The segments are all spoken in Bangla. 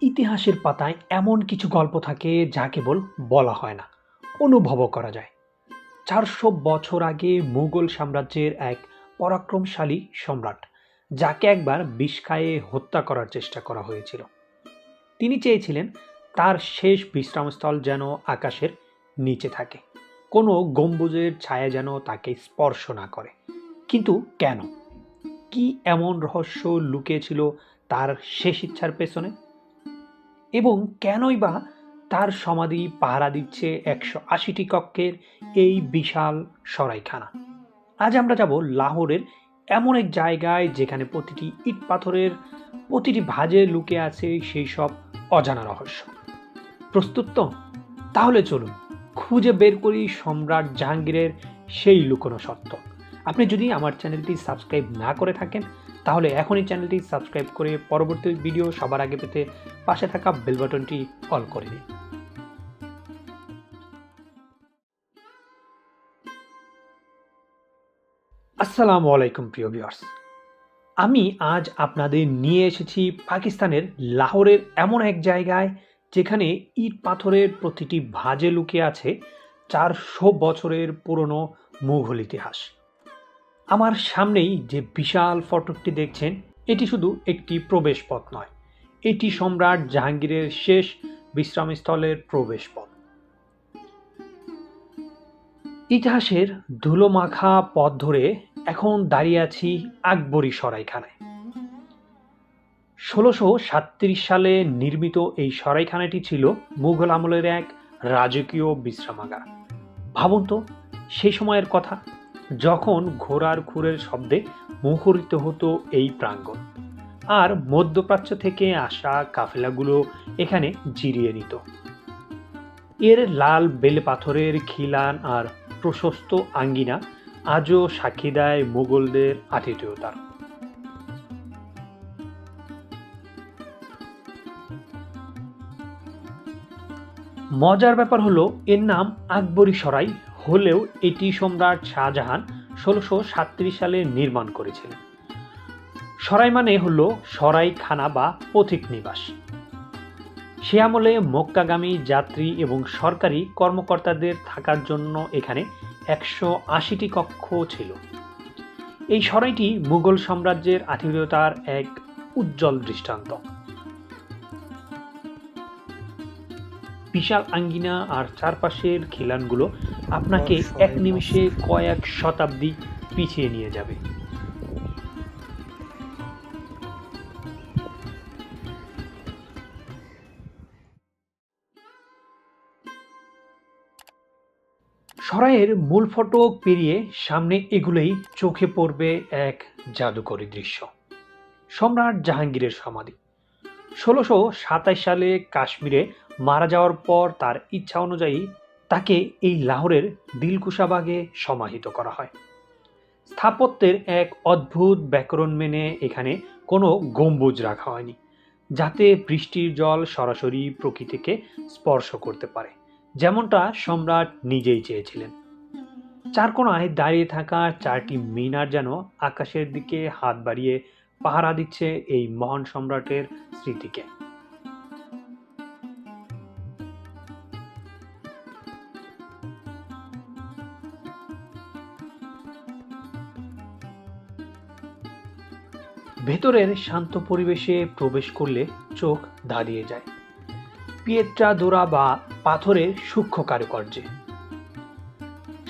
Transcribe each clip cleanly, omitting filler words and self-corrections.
ইতিহাসের পাতায় এমন কিছু গল্প থাকে যা কেবল বলা হয় না, অনুভবও করা যায়। ৪০০ বছর আগে মুঘল সাম্রাজ্যের এক পরাক্রমশালী সম্রাট, যাকে একবার বিষ খাইয়ে হত্যা করার চেষ্টা করা হয়েছিল। তিনি চেয়েছিলেন তার শেষ বিশ্রামস্থল যেন আকাশের নিচে থাকে, কোনো গম্বুজের ছায়া যেন তাকে স্পর্শ না করে। কিন্তু কেন? কি এমন রহস্য লুকিয়ে ছিল তার শেষ ইচ্ছার পেছনে? এবং কেনই বা তার সমাধি পাহারা দিচ্ছে ১৮০টি কক্ষের এই বিশাল সরাইখানা? আজ আমরা যাব লাহোরের এমন এক জায়গায় যেখানে প্রতিটি ইট পাথরের প্রতিটি ভাঁজে লুকিয়ে আছে সেই সব অজানা রহস্য। প্রস্তুত তো? তাহলে চলুন খুঁজে বের করি সম্রাট জাহাঙ্গীরের সেই লুকোনো সত্য। আপনি যদি আমার চ্যানেলটি সাবস্ক্রাইব না করে থাকেন তাহলে এখনই চ্যানেলটি সাবস্ক্রাইব করে পরবর্তী ভিডিও সবার আগে পেতে পাশে থাকা বেল বাটনটি অল করে দিন। আসসালামু আলাইকুম প্রিয় ভিউয়ার্স, আমি আজ আপনাদের নিয়ে এসেছি পাকিস্তানের লাহোরের এমন এক জায়গায় যেখানে ইট পাথরের প্রতিটি ভাঁজে লুকিয়ে আছে ৪০০ বছরের পুরনো মুঘল ইতিহাস। আমার সামনেই যে বিশাল ফটকটি দেখছেন, এটি শুধু একটি প্রবেশ পথ নয়, এটি সম্রাট জাহাঙ্গীরের শেষ বিশ্রামস্থলের প্রবেশ পথ। ইতিহাসের ধুলোমাখা পথ ধরে এখন দাঁড়িয়ে আছি আকবরী সরাইখানায়। ১৬৩৭ সালে নির্মিত এই সরাইখানাটি ছিল মুঘল আমলের এক রাজকীয় বিশ্রামাগার। ভাবুন তো সেই সময়ের কথা, যখন ঘোড়ার খুরের শব্দে মুখরিত হতো এই প্রাঙ্গণ, আর মধ্যপ্রাচ্য থেকে আসা কাফেলাগুলো এখানে জিরিয়ে নিত। এর লাল বেলে পাথরের খিলান আর প্রশস্ত আঙ্গিনা আজও সাক্ষী দেয় মুঘলদের আতিথেয়তার। মজার ব্যাপার হলো এর নাম আকবরী সরাই হলেও এটি সম্রাট শাহজাহান ১৬৩৭ সালে নির্মাণ করেছিলেন। সরাই মানে হলো সরাইখানা বা পথিক নিবাস। সে আমলে মক্কাগামী যাত্রী এবং সরকারি কর্মকর্তাদের থাকার জন্য এখানে ১৮০টি কক্ষ ছিল। এই সরাইটি মুঘল সাম্রাজ্যের আতিথেয়তার এক উজ্জ্বল দৃষ্টান্ত। বিশাল আঙ্গিনা আর চারপাশের খিলানগুলো আপনাকে এক নিমিষে কয়েক শতাব্দী পিছিয়ে নিয়ে যাবে। সরাইয়ের মূল ফটক পেরিয়ে সামনে এগুলোই চোখে পড়বে এক জাদুকরী দৃশ্য, সম্রাট জাহাঙ্গীরের সমাধি। ১৬২৭ সালে কাশ্মীরে মারা যাওয়ার পর তার ইচ্ছা অনুযায়ী তাকে এই লাহোরের দিলকুশাবাগে সমাহিত করা হয়। স্থাপত্যের এক অদ্ভুত ব্যাকরণ মেনে এখানে কোনো গম্বুজ রাখা হয়নি, যাতে বৃষ্টির জল সরাসরি প্রকৃতিকে স্পর্শ করতে পারে, যেমনটা সম্রাট নিজেই চেয়েছিলেন। চার কোণায় দাঁড়িয়ে থাকা ৪টি মিনার যেন আকাশের দিকে হাত বাড়িয়ে পাহারা দিচ্ছে এই মহান সম্রাটের স্মৃতিকে। ভেতরের শান্ত পরিবেশে প্রবেশ করলে চোখ ধাঁধিয়ে যায় পিয়েট্রা দোরা বা পাথরের সূক্ষ্ম কারুকার্যে।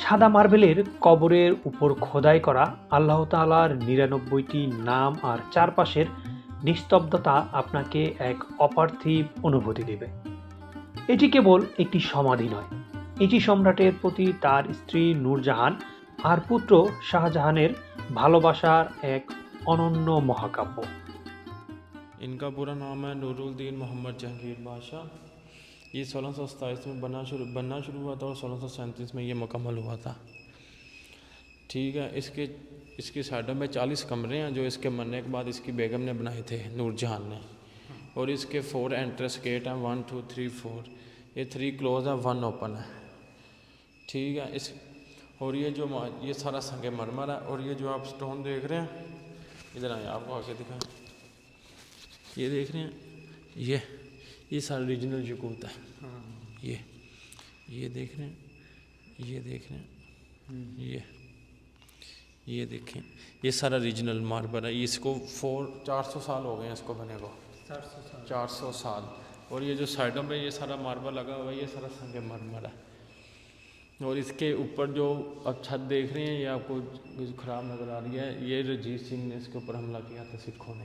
সাদা মার্বেলের কবরের উপর খোদাই করা আল্লাহ তাআলার ৯৯টি নাম আর চারপাশের নিস্তব্ধতা আপনাকে এক অপার্থিব অনুভূতি দেবে। এটি কেবল একটি সমাধি নয়, এটি সম্রাটের প্রতি তার স্ত্রী নূরজাহান আর পুত্র শাহজাহানের ভালোবাসার এক অনন্য মহাকাব্য। इनका पूरा नाम है नूरुद्दीन मोहम्मद जहांगीर बादशाह। ये 1627 में बनना शुरू हुआ था और 1637 में ये मुकम्मल हुआ था। ठीक है, इसकी साइडों में 40 कमरे हैं जो इसके मरने के बाद इसकी बेगम ने बनाए थे, नूरजहान ने। और इसके 4 एंट्रेंस गेट हैं, 1 2 3 4। ये 3 क्लोज है, 1 ओपन है। ठीक है, और ये सारा संगे मरमर है। और ये जो आप स्टोन देख रहे हैं, इधर आए आपको आके दिखाएं। ये देख रहे हैं, ये सारा रीजनल यकूत है। ये देख रहे हैं, ये देख रहे हैं, ये देखें, ये सारा रीजनल मार्बल है। इसको 400 साल हो गए हैं इसको बने को, 400 साल। और ये जो साइडों में ये सारा मार्बल लगा हुआ है, ये सारा संगे मरमर है। और इसके ऊपर जो अब छत देख रहे हैं, ये आपको ख़राब नज़र आ रही है, ये रंजीत सिंह ने इसके ऊपर हमला किया था। सिखों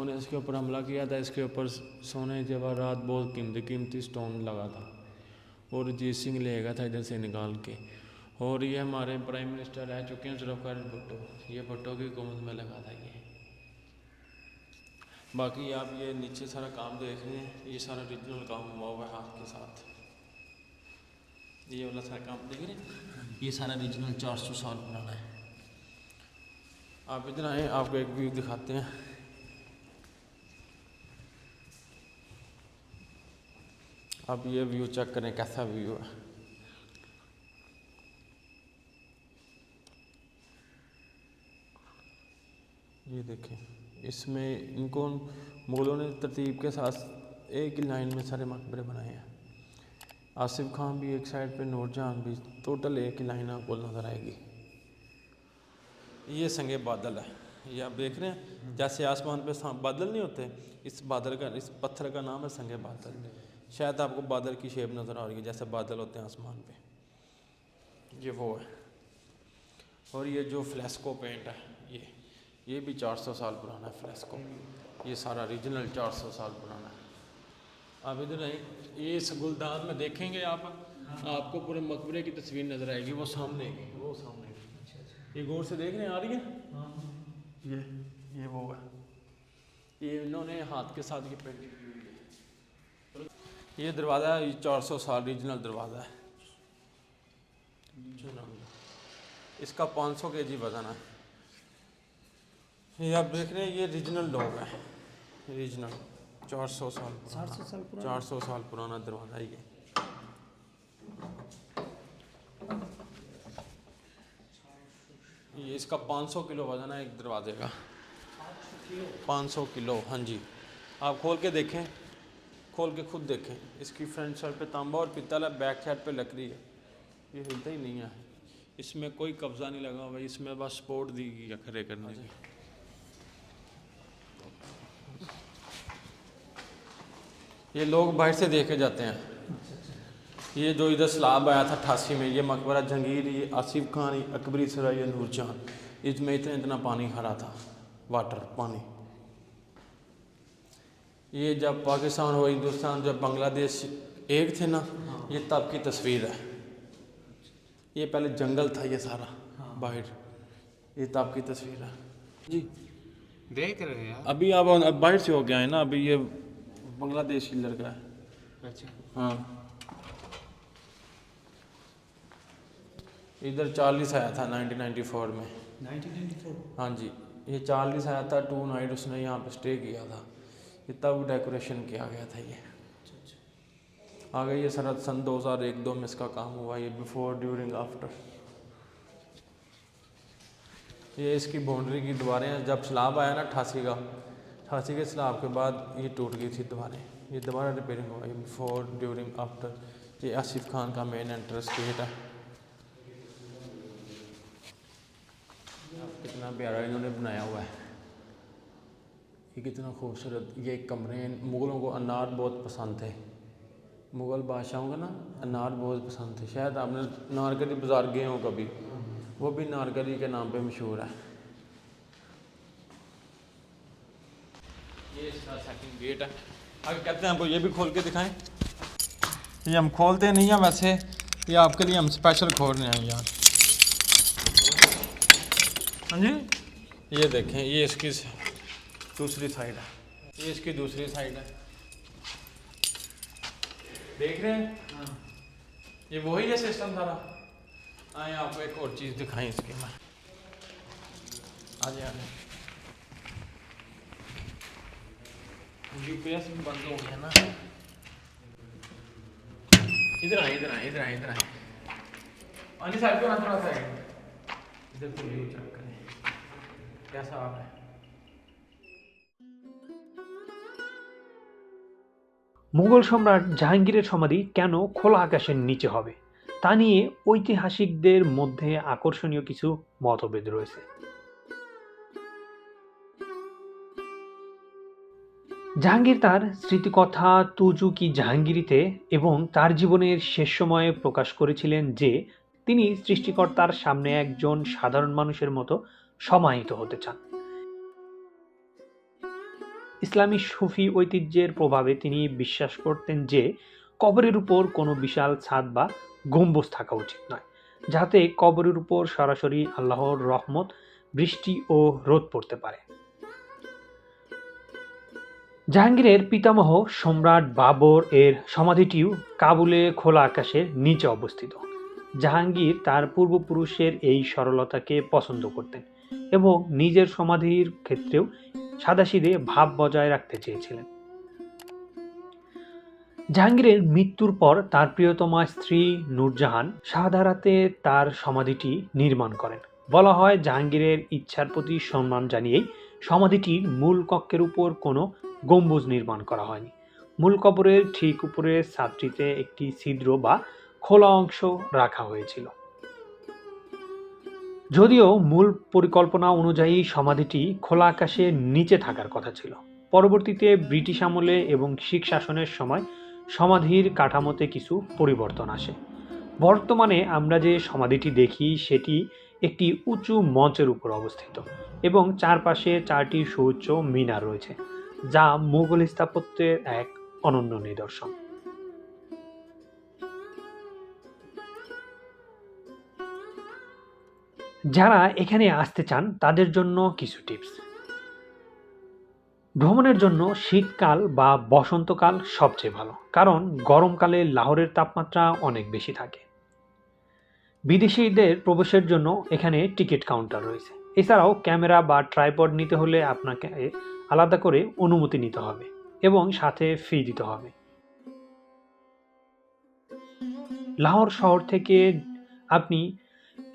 ने इसके ऊपर हमला किया था। इसके ऊपर सोने जवाहरात बहुत कीमती स्टोन लगा था, और रंजीत सिंह ले गया था इधर से निकाल के। और ये हमारे प्राइम मिनिस्टर रह चुके हैं जुल्फ़िकार भुट्टो, ये भुट्टो की हुकूमत में लगा था ये। बाकी आप ये नीचे सारा काम देख रहे हैं, ये सारा रीजनल काम हुआ हुआ है हाथ के साथ। ये वाला सारा काम देख रहे हैं, ये सारा रीजनल 400 साल पुराना है। आप इधर आए, आपको एक व्यू दिखाते हैं। अब ये व्यू चेक करें कैसा व्यू है। ये देखें, इसमें इनको मुग़लों ने तरतीब के साथ एक ही लाइन में सारे मकबरे बनाए हैं। आसिफ खान भी एक साइड पे, नूरजहां भी, टोटल एक ही लाइन आपको नज़र आएगी। ये संगे बादल है, ये आप देख रहे हैं, जैसे आसमान पे बादल नहीं होते, इस पत्थर का नाम है संगे बादल। शायद आपको बादल की शेप नज़र आ रही है, जैसे बादल होते हैं आसमान पे, ये वो है। और ये जो फ्लेस्को पेंट है, ये भी 400 साल पुराना है फ्लेस्को। ये सारा रीजनल 400 साल पुराना है। आप इधर नहीं, ये इस गुलदान में देखेंगे आप, आपको पूरे मकबरे की तस्वीर नज़र आएगी, वो सामने ये गौर से देख रहे हैं, आ रही है। ये वो है, ये इन्होंने हाथ के साथ ये पेंटिंग की हुई है। ये दरवाज़ा है, ये 400 साल रीजनल दरवाज़ा है। इसका 500 kg वज़न है। ये आप देख रहे हैं, ये रीजनल डॉग है, रीजनल 400 साल पुराना दरवाज़ा है ये। ये इसका 500 किलो वज़न है एक दरवाजे का, 500 किलो। हाँ जी, आप खोल के देखें, खोल के खुद देखें। इसकी फ्रंट साइड पे तांबा और पित्तल है, बैक साइड पे लकड़ी है। ये हिलता ही नहीं है, इसमें कोई कब्ज़ा नहीं लगा हुआ, इसमें बस सपोर्ट दी गई है खड़े करने की। ये लोग बाहर से देखे जाते हैं। ये जो इधर सैलाब आया था 88 में, ये मकबरा जहांगीर, ये आसिफ खान, ये अकबरी सराय, ये नूरजहां, इसमें इतना पानी भरा था, वाटर पानी। ये जब पाकिस्तान और हिंदुस्तान, जब बांग्लादेश एक थे ना, ये तब की तस्वीर है। ये पहले जंगल था ये सारा बाहर, ये तब की तस्वीर है जी। देख रहे हैं अभी आप बाहर से हो गया है ना, अभी ये बांग्लादेश की लड़का है। अच्छा, हाँ, इधर 40 आया था 1994 में। 1994? हाँ जी, ये 40 आया था, 2 नाइट उसने यहाँ पे स्टे किया था। ये तब डेकोरेशन किया गया था ये। आगे ये सन 2001-2 में इसका काम हुआ, ये बिफोर, ड्यूरिंग, आफ्टर। ये इसकी बाउंड्री की दीवारें हैं। जब सैलाब आया ना 88 के सैलाब के बाद ये टूट गई थी दीवारें। ये दोबारा रिपेयरिंग हुआ, ये बिफोर, ड्यूरिंग, आफ्टर। ये आसिफ खान का मेन एंट्रेंस गेट है। कितना प्यारा इन्होंने बनाया हुआ है, ये कितना खूबसूरत। ये कमरे, मुग़लों को अनार बहुत पसंद थे, मुग़ल बादशाहों को ना अनार बहुत पसंद थे। शायद आपने नारकली बाज़ार गए हो कभी, वो भी नारकली के नाम पे मशहूर है। ये इसका सेकंड गेट है। आगे कहते हैं आपको ये भी खोल के दिखाएं। ये हम खोलते नहीं हैं वैसे, ये आपके लिए हम स्पेशल खोल रहे हैं यार। हाँ जी, ये देखें, ये इसकी दूसरी साइड है, ये इसकी दूसरी साइड है, देख रहे हैं। ये वही है सिस्टम सारा। आए आपको एक और चीज़ दिखाएं इसकी में, आगे यूपीएस भी बंद हो गया ना। इधर आए आनी साइड पे थोड़ा सा इधर को व्यू चेक करें कैसा आप है। মুঘল সম্রাট জাহাঙ্গীরের সমাধি কেন খোলা আকাশের নিচে হবে তা নিয়ে ঐতিহাসিকদের মধ্যে আকর্ষণীয় কিছু মতভেদ রয়েছে। জাহাঙ্গীর তার স্মৃতিকথা তুজু কি জাহাঙ্গীরিতে এবং তার জীবনের শেষ সময়ে প্রকাশ করেছিলেন যে তিনি সৃষ্টিকর্তার সামনে একজন সাধারণ মানুষের মতো সমাহিত হতে চান। ইসলামী সুফি ঐতিহ্যের প্রভাবে তিনি বিশ্বাস করতেন যে কবরের উপর কোনো বিশাল ছাদ বা গম্বুজ থাকা উচিত নয়, যাতে কবরের উপর সরাসরি আল্লাহর রহমত, বৃষ্টি ও রোদ পড়তে পারে। জাহাঙ্গীরের পিতামহ সম্রাট বাবর এর সমাধিটিও কাবুলে খোলা আকাশের নিচে অবস্থিত। জাহাঙ্গীর তার পূর্বপুরুষের এই সরলতাকে পছন্দ করতেন এবং নিজের সমাধির ক্ষেত্রেও সাদাসিধে ভাব বজায় রাখতে চেয়েছিলেন। জাহাঙ্গীরের মৃত্যুর পর তার প্রিয়তমা স্ত্রী নূরজাহান শাহদারাতে তার সমাধিটি নির্মাণ করেন। বলা হয় জাহাঙ্গীরের ইচ্ছার প্রতি সম্মান জানিয়েই সমাধিটির মূল কক্ষের উপর কোনো গম্বুজ নির্মাণ করা হয়নি। মূল কবরের ঠিক উপরে ছাদটিতে একটি ছিদ্র বা খোলা অংশ রাখা হয়েছিল। যদিও মূল পরিকল্পনা অনুযায়ী সমাধিটি খোলা আকাশের নিচে থাকার কথা ছিল, পরবর্তীতে ব্রিটিশ আমলে এবং শিখ শাসনের সময় সমাধির কাঠামোতে কিছু পরিবর্তন আসে। বর্তমানে আমরা যে সমাধিটি দেখি সেটি একটি উঁচু মঞ্চের উপর অবস্থিত এবং চারপাশে 4টি সুউচ্চ মিনার রয়েছে, যা মুঘল স্থাপত্যের এক অনন্য নিদর্শন। যারা এখানে আসতে চান তাদের জন্য কিছু টিপস। ভ্রমণের জন্য শীতকাল বা বসন্তকাল সবচেয়ে ভালো, কারণ গরমকালে লাহোরের তাপমাত্রা অনেক বেশি থাকে। বিদেশিদের প্রবেশের জন্য এখানে টিকিট কাউন্টার রয়েছে। এছাড়াও ক্যামেরা বা ট্রাইপড নিতে হলে আপনাকে আলাদা করে অনুমতি নিতে হবে এবং সাথে ফি দিতে হবে। লাহোর শহর থেকে আপনি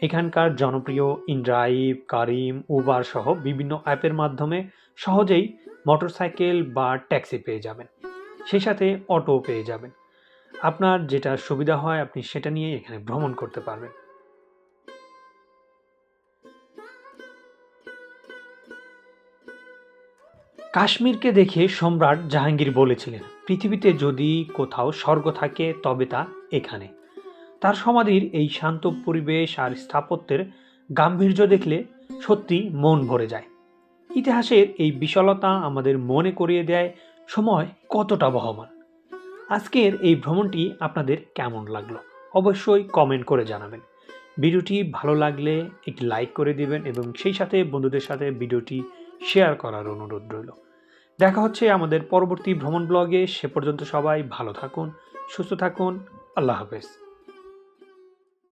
এখানকার জনপ্রিয় ইনড্রাইভ, কারিম, উবার সহ বিভিন্ন অ্যাপের মাধ্যমে সহজেই মোটরসাইকেল বা ট্যাক্সি পেয়ে যাবেন, সেই সাথে অটো পেয়ে যাবেন। আপনার যেটা সুবিধা হয় আপনি সেটা নিয়ে এখানে ভ্রমণ করতে পারবেন। কাশ্মীরকে দেখে সম্রাট জাহাঙ্গীর বলেছিলেন, পৃথিবীতে যদি কোথাও স্বর্গ থাকে তবে তা এখানে। তার সমাধির এই শান্ত পরিবেশ আর স্থাপত্যের গাম্ভীর্য দেখলে সত্যি মন ভরে যায়। ইতিহাসের এই বিশালতা আমাদের মনে করিয়ে দেয় সময় কতটা বহমান। আজকের এই ভ্রমণটি আপনাদের কেমন লাগলো অবশ্যই কমেন্ট করে জানাবেন। ভিডিওটি ভালো লাগলে একটি লাইক করে দিবেন এবং সেই সাথে বন্ধুদের সাথে ভিডিওটি শেয়ার করার অনুরোধ রইল। দেখা হচ্ছে আমাদের পরবর্তী ভ্রমণ ব্লগে। সে পর্যন্ত সবাই ভালো থাকুন, সুস্থ থাকুন। আল্লাহ হাফেজ।